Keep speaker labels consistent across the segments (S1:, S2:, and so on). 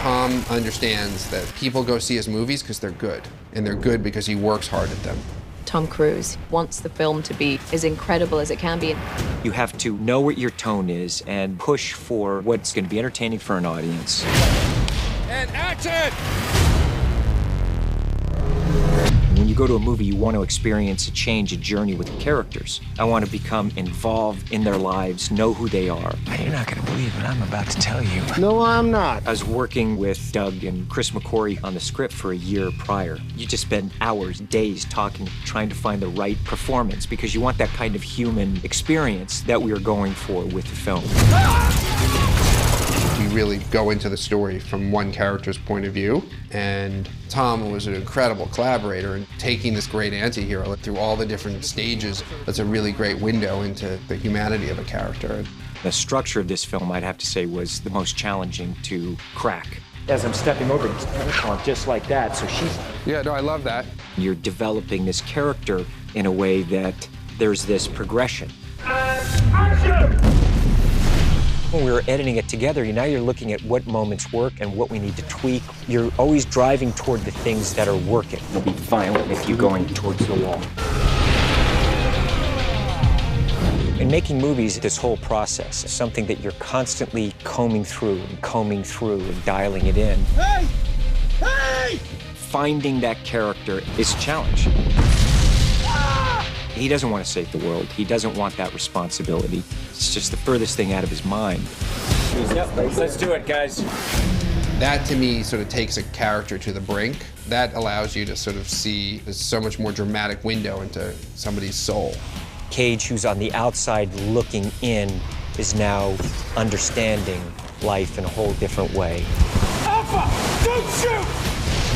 S1: Tom understands that people go see his movies because they're good, and they're good because he works hard at them.
S2: Tom Cruise wants the film to be as incredible as it can be.
S3: You have to know what your tone is and push for what's going to be entertaining for an audience.
S4: And action!
S3: When you go to a movie, you want to experience a change, a journey with the characters. I want to become involved in their lives, know who they are.
S5: You're not going to believe what I'm about to tell you.
S6: No, I'm not.
S3: I was working with Doug and Chris McQuarrie on the script for a year prior. You just spend hours, days talking, trying to find the right performance because you want that kind of human experience that we are going for with the film.
S1: We really go into the story from one character's point of view, and Tom was an incredible collaborator in taking this great anti-hero through all the different stages. That's a really great window into the humanity of a character.
S3: The structure of this film, I'd have to say, was the most challenging to crack.
S7: As I'm stepping over this platform, just like that, so she's...
S1: Yeah, no, I love that.
S3: You're developing this character in a way that there's this progression. When we were editing it together, now you're looking at what moments work and what we need to tweak. You're always driving toward the things that are working. You'll be violent if you're going towards the wall. In making movies, this whole process is something that you're constantly combing through and dialing it in.
S4: Hey! Hey!
S3: Finding that character is a challenge. He doesn't want to save the world. He doesn't want that responsibility. It's just the furthest thing out of his mind.
S7: Yep, let's do it, guys.
S1: That, to me, sort of takes a character to the brink. That allows you to sort of see so much more dramatic window into somebody's soul.
S3: Cage, who's on the outside looking in, is now understanding life in a whole different way.
S4: Alpha! Don't shoot!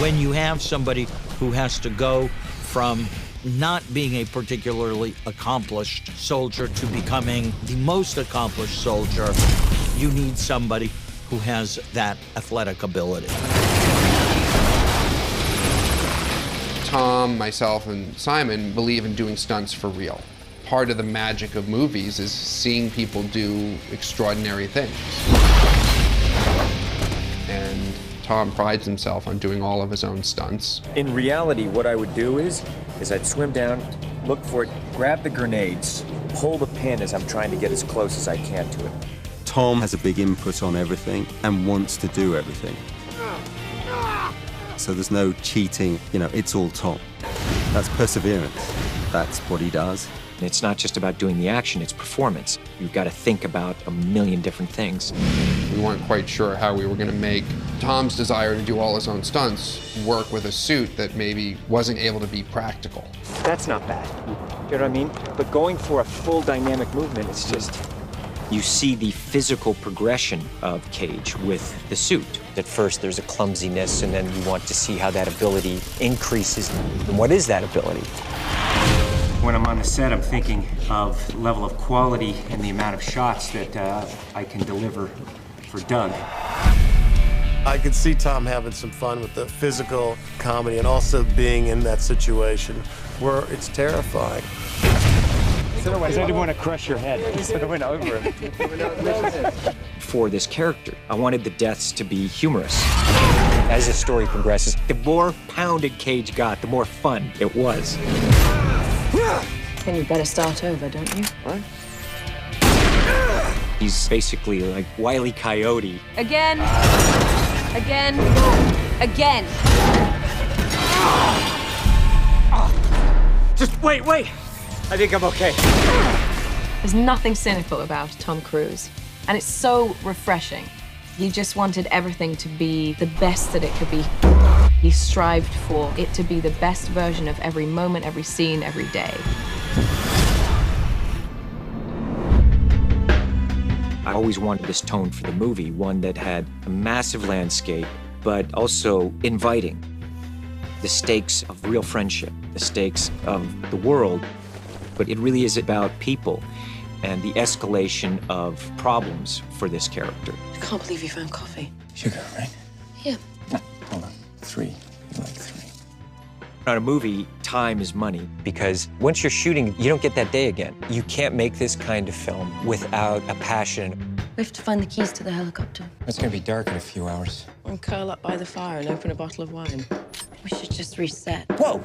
S8: When you have somebody who has to go from not being a particularly accomplished soldier to becoming the most accomplished soldier, you need somebody who has that athletic ability.
S1: Tom, myself, and Simon believe in doing stunts for real. Part of the magic of movies is seeing people do extraordinary things. And Tom prides himself on doing all of his own stunts.
S7: In reality, what I would do is I'd swim down, look for it, grab the grenades, pull the pin as I'm trying to get as close as I can to it.
S9: Tom has a big input on everything and wants to do everything. So there's no cheating, it's all Tom. That's perseverance. That's what he does.
S3: It's not just about doing the action, it's performance. You've got to think about a million different things.
S1: We weren't quite sure how we were going to make Tom's desire to do all his own stunts work with a suit that maybe wasn't able to be practical.
S7: That's not bad. You know what I mean? But going for a full dynamic movement, it's just...
S3: You see the physical progression of Cage with the suit. At first, there's a clumsiness, and then you want to see how that ability increases. And what is that ability?
S7: When I'm on the set, I'm thinking of the level of quality and the amount of shots that I can deliver for Doug.
S6: I could see Tom having some fun with the physical comedy and also being in that situation where it's terrifying.
S7: Because I didn't want to crush your head. So I went over him.
S3: For this character, I wanted the deaths to be humorous. As the story progresses, the more pounded Cage got, the more fun it was.
S2: Then you better start over, don't you?
S1: What?
S3: He's basically like Wile E. Coyote.
S2: Again. Again. Again.
S7: Just wait. I think I'm okay.
S2: There's nothing cynical about Tom Cruise, and it's so refreshing. He just wanted everything to be the best that it could be. He strived for it to be the best version of every moment, every scene, every day.
S3: I always wanted this tone for the movie, one that had a massive landscape, but also inviting. The stakes of real friendship, the stakes of the world, but it really is about people and the escalation of problems for this character.
S10: I can't believe you found coffee.
S5: Sugar, right?
S10: Yeah.
S5: No, hold on. 3. You like 3.
S3: On a movie, time is money, because once you're shooting, you don't get that day again. You can't make this kind of film without a passion.
S10: We have to find the keys to the helicopter.
S5: It's gonna be dark in a few hours.
S10: And curl up by the fire and open a bottle of wine. We should just reset.
S5: Whoa!